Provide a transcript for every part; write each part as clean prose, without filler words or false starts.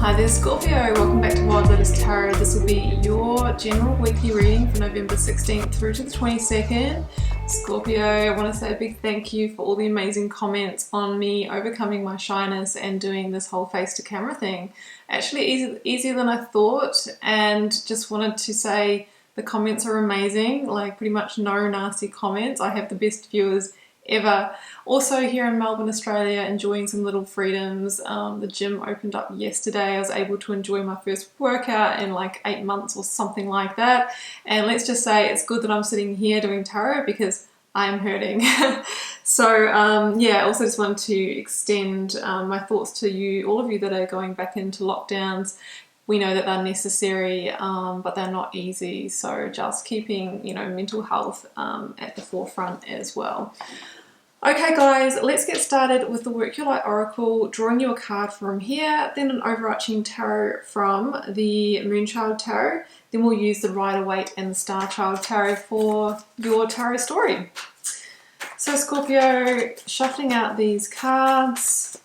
Hi there Scorpio, welcome back to Wild Lotus Tarot. This will be your general weekly reading for November 16th through to the 22nd. Scorpio, I want to say a big thank you for all the amazing comments on me overcoming my shyness and doing this whole face to camera thing. Actually easier than I thought, and just wanted to say the comments are amazing, like pretty much no nasty comments. I have the best viewers ever. Also here in Melbourne, Australia, enjoying some little freedoms. The gym opened up yesterday. I was able to enjoy my first workout in like 8 months or something like that. And let's just say it's good that I'm sitting here doing tarot because I'm hurting. So yeah, I also just wanted to extend my thoughts to you, all of you that are going back into lockdowns. We know that they're necessary, but they're not easy. So just keeping, mental health at the forefront as well. Okay guys, let's get started with the Work Your Light Oracle, drawing you a card from here, then an overarching tarot from the Moonchild Tarot. Then we'll use the Rider-Waite and the Star Child Tarot for your tarot story. So Scorpio, shuffling out these cards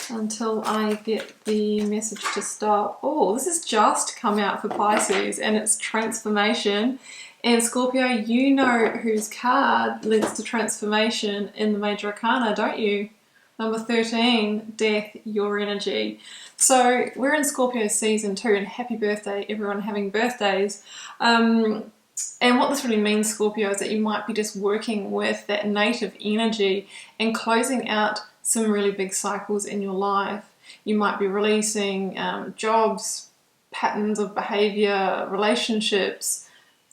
until I get the message to stop. Oh, this has just come out for Pisces and it's transformation. And Scorpio, you know whose card links to transformation in the Major Arcana, don't you? Number 13, Death, Your Energy. So we're in Scorpio season 2, and happy birthday everyone having birthdays. And what this really means, Scorpio, is that you might be just working with that native energy and closing out some really big cycles in your life. You might be releasing jobs, patterns of behavior, relationships,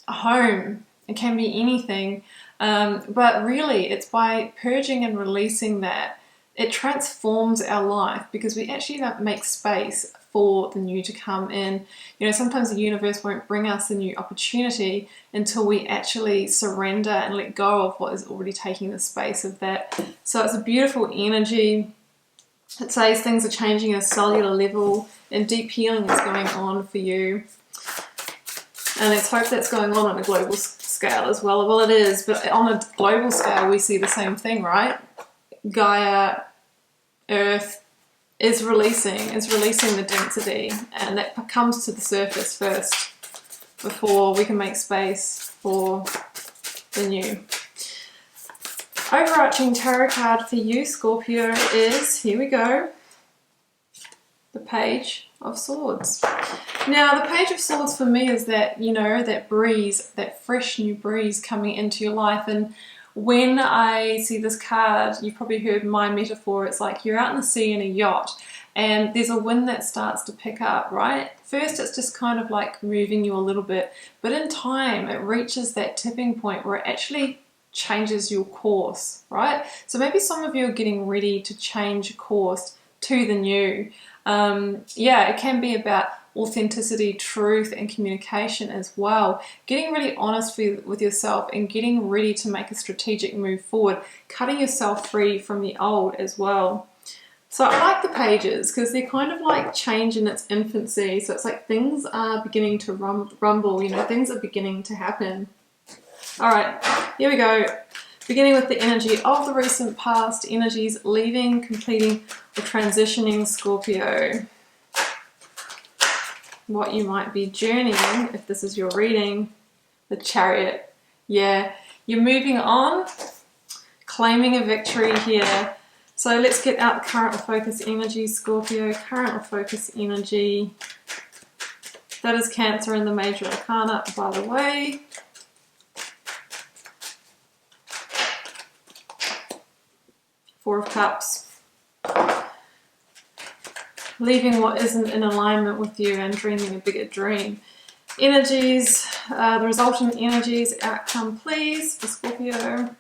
a home. It can be anything, but really it's by purging and releasing that it transforms our life, because we actually don't make space for the new to come in. Sometimes the universe won't bring us a new opportunity until we actually surrender and let go of what is already taking the space of that. So it's a beautiful energy. It says things are changing at a cellular level and deep healing is going on for you. And let's hope that's going on a global scale as well. Well, it is, but on a global scale, we see the same thing, right? Gaia, Earth, is releasing the density, and that comes to the surface first before we can make space for the new. Overarching tarot card for you, Scorpio, is, here we go, the Page of Swords. Now, the Page of Swords for me is that, that breeze, that fresh new breeze coming into your life. And when I see this card, you've probably heard my metaphor. It's like you're out in the sea in a yacht and there's a wind that starts to pick up, right? First, it's just kind of like moving you a little bit, but in time, it reaches that tipping point where it actually changes your course, right? So maybe some of you are getting ready to change course to the new. Yeah, it can be about authenticity, truth, and communication as well. Getting really honest with yourself and getting ready to make a strategic move forward, cutting yourself free from the old as well. So I like the pages because they're kind of like change in its infancy. So it's like things are beginning to rumble, things are beginning to happen. All right, here we go. Beginning with the energy of the recent past, energies leaving, completing, or transitioning, Scorpio. What you might be journeying, if this is your reading, the Chariot. Yeah, you're moving on, claiming a victory here. So let's get out current or focus energy, Scorpio. Current or focus energy. That is Cancer in the Major Arcana, by the way. Four of Cups. Leaving what isn't in alignment with you and dreaming a bigger dream. Energies, the resultant energies, outcome please for Scorpio.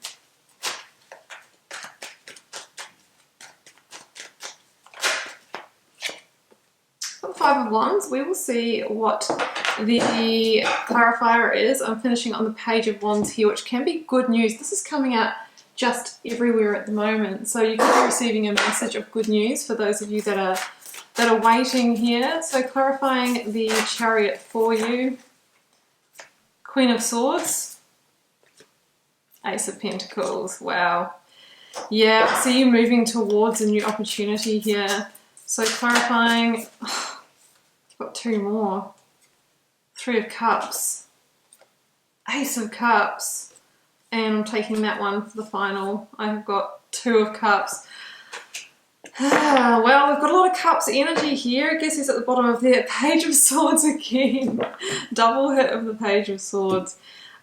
For the Five of Wands, we will see what the clarifier is. I'm finishing on the Page of Wands here, which can be good news. This is coming out just everywhere at the moment. So you could be receiving a message of good news for those of you that are waiting here. So clarifying the Chariot for you. Queen of Swords. Ace of Pentacles. Wow. Yeah, so you're moving towards a new opportunity here. So clarifying, I've got two more. Three of Cups, Ace of Cups, and I'm taking that one for the final. I have got Two of Cups. Well, we've got a lot of Cups energy here. I guess he's at the bottom of the Page of Swords again. Double hit of the Page of Swords.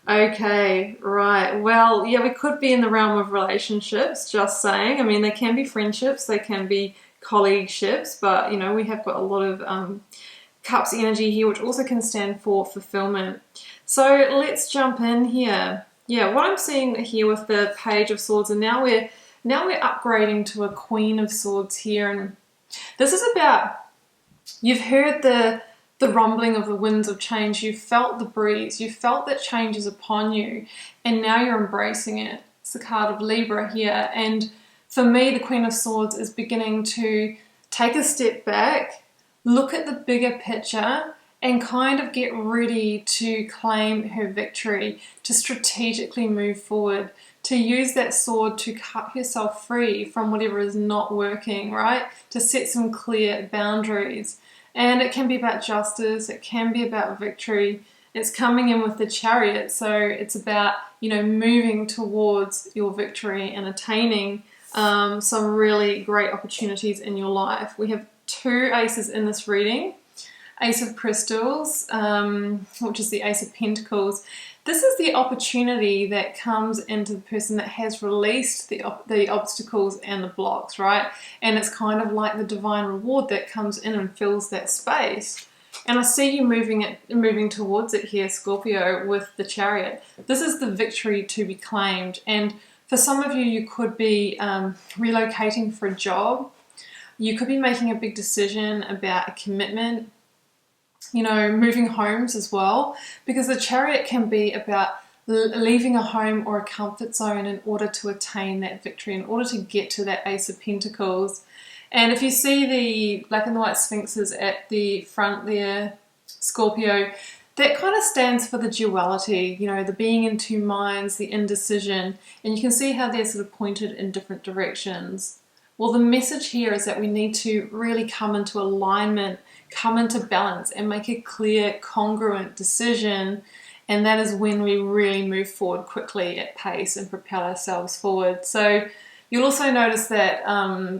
Okay, right. Well, yeah, we could be in the realm of relationships, just saying. I mean, they can be friendships, they can be colleagueships, but, you know, we have got a lot of Cups energy here, which also can stand for fulfillment. So let's jump in here. Yeah, what I'm seeing here with the Page of Swords, and now we're upgrading to a Queen of Swords here, and this is about, you've heard the rumbling of the winds of change, you've felt the breeze, you felt that change is upon you, and now you're embracing it. It's the card of Libra here, and for me, the Queen of Swords is beginning to take a step back, look at the bigger picture, and kind of get ready to claim her victory, to strategically move forward, to use that sword to cut herself free from whatever is not working, right? To set some clear boundaries. And it can be about justice, it can be about victory. It's coming in with the Chariot, so it's about, you know, moving towards your victory and attaining some really great opportunities in your life. We have two aces in this reading. Ace of Crystals, which is the Ace of Pentacles. This is the opportunity that comes into the person that has released the obstacles and the blocks, right? And it's kind of like the divine reward that comes in and fills that space. And I see you moving towards it here, Scorpio, with the Chariot. This is the victory to be claimed. And for some of you, you could be relocating for a job. You could be making a big decision about a commitment, you know, moving homes as well, because the Chariot can be about leaving a home or a comfort zone in order to attain that victory, in order to get to that Ace of Pentacles. And if you see the black and white sphinxes at the front there, Scorpio, that kind of stands for the duality, you know, the being in two minds, the indecision, and you can see how they're sort of pointed in different directions. Well, the message here is that we need to really come into alignment, come into balance, and make a clear, congruent decision. And that is when we really move forward quickly at pace and propel ourselves forward. So you'll also notice that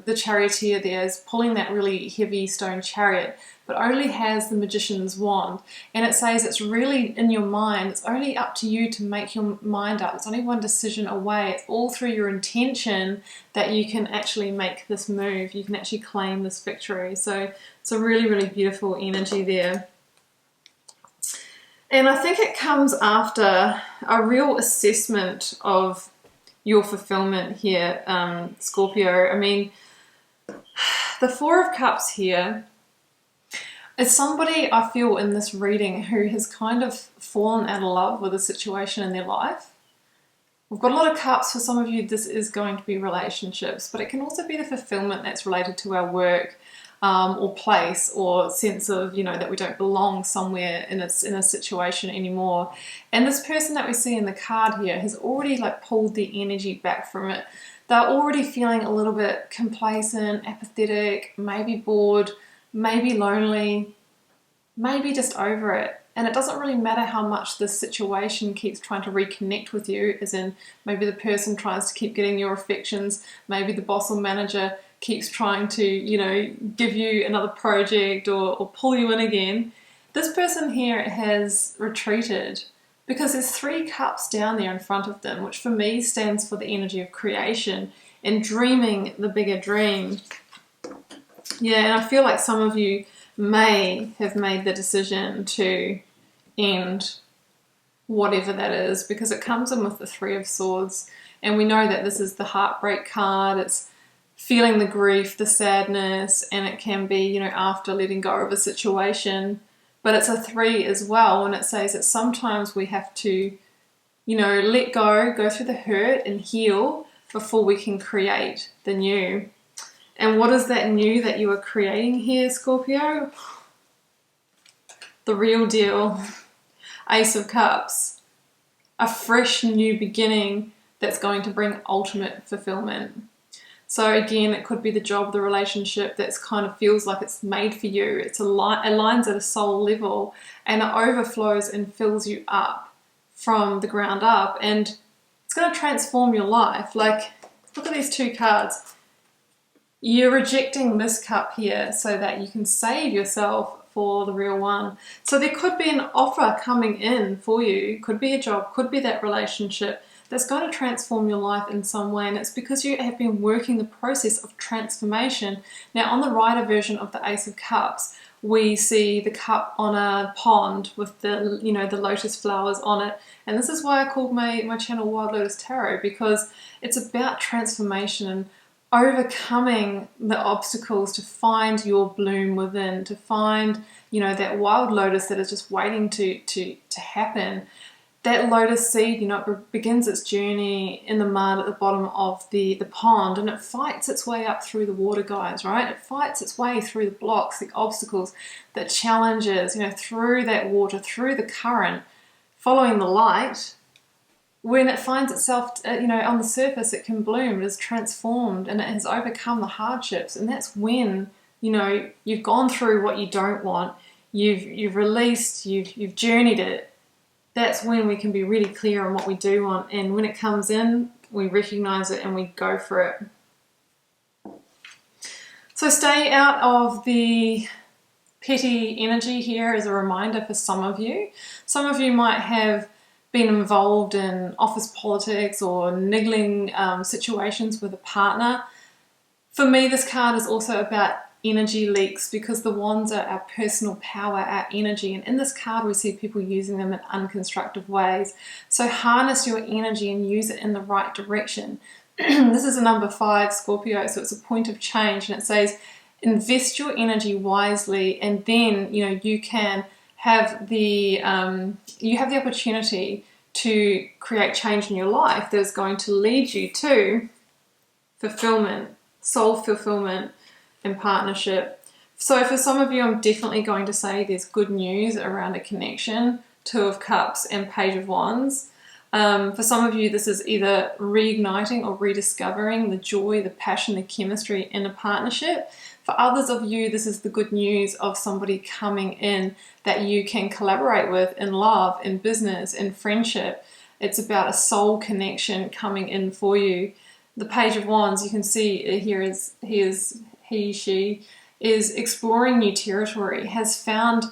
the charioteer there is pulling that really heavy stone chariot, but only has the magician's wand. And it says it's really in your mind. It's only up to you to make your mind up. It's only one decision away. It's all through your intention that you can actually make this move. You can actually claim this victory. So it's a really, really beautiful energy there. And I think it comes after a real assessment of your fulfillment here, Scorpio. I mean, the Four of Cups here is somebody I feel in this reading who has kind of fallen out of love with a situation in their life. We've got a lot of cups. For some of you, this is going to be relationships, but it can also be the fulfillment that's related to our work, or place, or sense of, you know, that we don't belong somewhere in a situation anymore. And this person that we see in the card here has already like pulled the energy back from it. They're already feeling a little bit complacent, apathetic, maybe bored, maybe lonely, maybe just over it. And it doesn't really matter how much this situation keeps trying to reconnect with you, as in maybe the person tries to keep getting your affections, maybe the boss or manager keeps trying to, you know, give you another project or pull you in again. This person here has retreated because there's 3 cups down there in front of them, which for me stands for the energy of creation and dreaming the bigger dream. Yeah, and I feel like some of you may have made the decision to end whatever that is, because it comes in with the 3 of Swords, and we know that this is the heartbreak card. It's feeling the grief, the sadness, and it can be, you know, after letting go of a situation. But it's a 3 as well, and it says that sometimes we have to, you know, let go through the hurt and heal before we can create the new. And what is that new that you are creating here, Scorpio? The real deal. Ace of Cups. A fresh new beginning that's going to bring ultimate fulfillment. So again, it could be the job, the relationship that's kind of feels like it's made for you. It aligns at a soul level, and it overflows and fills you up from the ground up, and it's going to transform your life. Like, look at these two cards. You're rejecting this cup here so that you can save yourself for the real one. So there could be an offer coming in for you, could be a job, could be that relationship that's going to transform your life in some way, and it's because you have been working the process of transformation. Now, on the rider version of the Ace of Cups, we see the cup on a pond with the, you know, the lotus flowers on it. And this is why I called my channel Wild Lotus Tarot, because it's about transformation and overcoming the obstacles to find your bloom within, to find, you know, that wild lotus that is just waiting to happen. That lotus seed, you know, it begins its journey in the mud at the bottom of the pond, and it fights its way up through the water, guys, right? It fights its way through the blocks, the obstacles, the challenges, you know, through that water, through the current, following the light. When it finds itself, you know, on the surface, it can bloom, it is transformed, and it has overcome the hardships. And that's when, you know, you've gone through what you don't want, you've released, you've journeyed it. That's when we can be really clear on what we do want, and when it comes in, we recognize it and we go for it. So stay out of the petty energy here as a reminder for some of you. Some of you might have been involved in office politics or niggling situations with a partner. For me, this card is also about energy leaks, because the wands are our personal power, our energy, and in this card we see people using them in unconstructive ways. So harness your energy and use it in the right direction. This is a number 5, Scorpio, so it's a point of change, and it says invest your energy wisely, and then, you know, you can have the opportunity to create change in your life that is going to lead you to fulfillment, soul fulfillment, and partnership. So for some of you, I'm definitely going to say there's good news around a connection, 2 of Cups and Page of Wands. For some of you, this is either reigniting or rediscovering the joy, the passion, the chemistry in a partnership. For others of you, this is the good news of somebody coming in that you can collaborate with in love, in business, in friendship. It's about a soul connection coming in for you. The Page of Wands, you can see here is she is exploring new territory, has found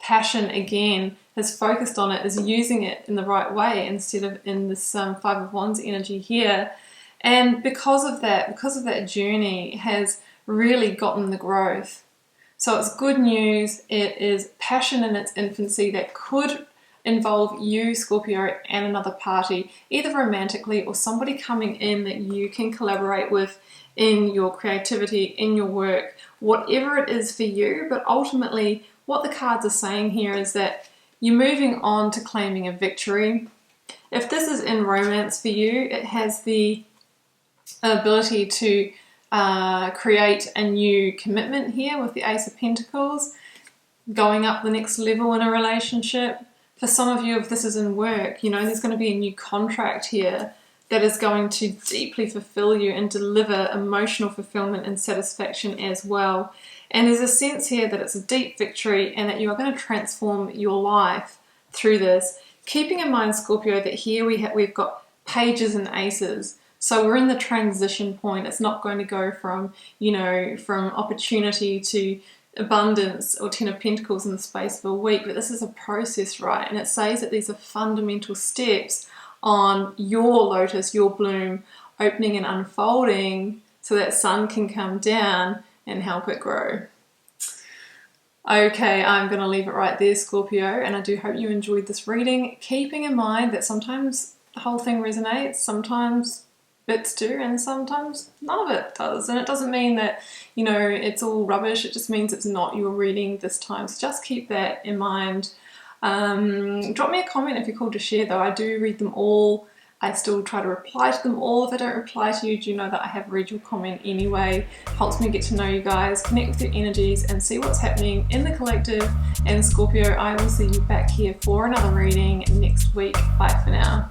passion again, has focused on it, is using it in the right way instead of in this 5 of Wands energy here. And because of that journey, has really gotten the growth. So it's good news. It is passion in its infancy that could involve you, Scorpio, and another party, either romantically or somebody coming in that you can collaborate with in your creativity, in your work, whatever it is for you. But ultimately, what the cards are saying here is that you're moving on to claiming a victory. If this is in romance for you, it has the ability to create a new commitment here with the Ace of Pentacles, going up the next level in a relationship. For some of you, if this is in work, you know, there's going to be a new contract here that is going to deeply fulfill you and deliver emotional fulfillment and satisfaction as well. And there's a sense here that it's a deep victory and that you are going to transform your life through this. Keeping in mind, Scorpio, that here we've got pages and aces. So we're in the transition point. It's not going to go from, you know, from opportunity to abundance or 10 of Pentacles in the space of a week, but this is a process, right? And it says that these are fundamental steps on your lotus, your bloom, opening and unfolding so that sun can come down and help it grow. Okay, I'm going to leave it right there, Scorpio, and I do hope you enjoyed this reading, keeping in mind that sometimes the whole thing resonates, sometimes bits do, and sometimes none of it does. And it doesn't mean that, you know, it's all rubbish. It just means it's not your reading this time. So just keep that in mind. Drop me a comment if you're called to share, though. I do read them all. I still try to reply to them all. If I don't reply to you, do know that I have read your comment anyway. Helps me get to know you guys, connect with your energies, and see what's happening in the collective. And Scorpio, I will see you back here for another reading next week. Bye for now.